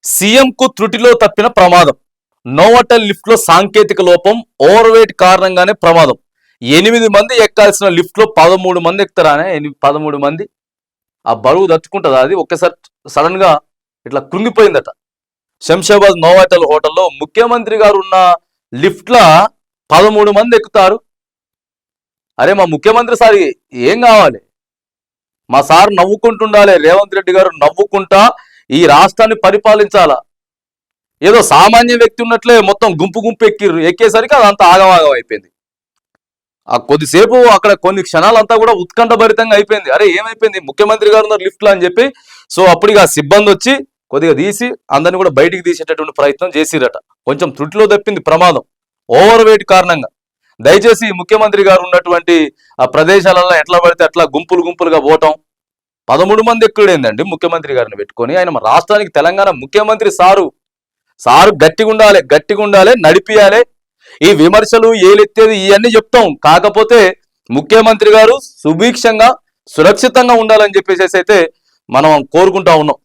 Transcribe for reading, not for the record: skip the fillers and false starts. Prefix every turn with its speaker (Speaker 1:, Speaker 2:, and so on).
Speaker 1: సీఎంకు త్రుటిలో తప్పిన ప్రమాదం. నోవాటెల్ లిఫ్ట్ లో సాంకేతిక లోపం, ఓవర్ వెయిట్ కారణంగానే ప్రమాదం. 8 మంది ఎక్కాల్సిన లిఫ్ట్ లో 13 మంది ఎక్కుతారానే. 13 మంది ఆ బరువు తట్టుకుంటుందా? అది ఒక్కసారి సడన్ గా ఇట్లా కృంగిపోయిందట. శంషాబాద్ నోవాటెల్ హోటల్లో ముఖ్యమంత్రి గారు ఉన్న లిఫ్ట్ లా 13 మంది ఎక్కుతారు. అరే మా ముఖ్యమంత్రి సార్ ఏం కావాలి? మా సార్ నవ్వుకుంటుండాలి. రేవంత్ రెడ్డి గారు నవ్వుకుంటా ఈ రాష్ట్రాన్ని పరిపాలించాలా. ఏదో సామాన్య వ్యక్తి ఉన్నట్లే మొత్తం గుంపు గుంపు ఎక్కేసరికి అదంతా ఆగమాగం అయిపోయింది. ఆ కొద్దిసేపు అక్కడ కొన్ని క్షణాలంతా కూడా ఉత్కంఠభరితంగా అయిపోయింది. అరే ఏమైపోయింది, ముఖ్యమంత్రి గారు ఉన్నారు లిఫ్ట్ లో అని చెప్పి. సో అప్పటికి ఆ సిబ్బంది వచ్చి కొద్దిగా తీసి అందరిని కూడా బయటికి తీసేటటువంటి ప్రయత్నం చేసిరట. కొంచెం త్రుటిలో తప్పింది ప్రమాదం, ఓవర్ వెయిట్ కారణంగా. దయచేసి ముఖ్యమంత్రి గారు ఉన్నటువంటి ఆ ప్రదేశాలలో ఎట్లా పడితే అట్లా గుంపులు గుంపులుగా పోవటం, 13 మంది ఎక్కుడేందండి ముఖ్యమంత్రి గారిని పెట్టుకొని. ఆయన మన రాష్ట్రానికి తెలంగాణ ముఖ్యమంత్రి సారు గట్టిగా ఉండాలి, నడిపియాలి. ఈ విమర్శలు ఏలెత్తేది ఇవన్నీ చెప్తాం. కాకపోతే ముఖ్యమంత్రి గారు సుభిక్షంగా సురక్షితంగా ఉండాలని చెప్పేసి అయితే మనం కోరుకుంటా ఉన్నాం.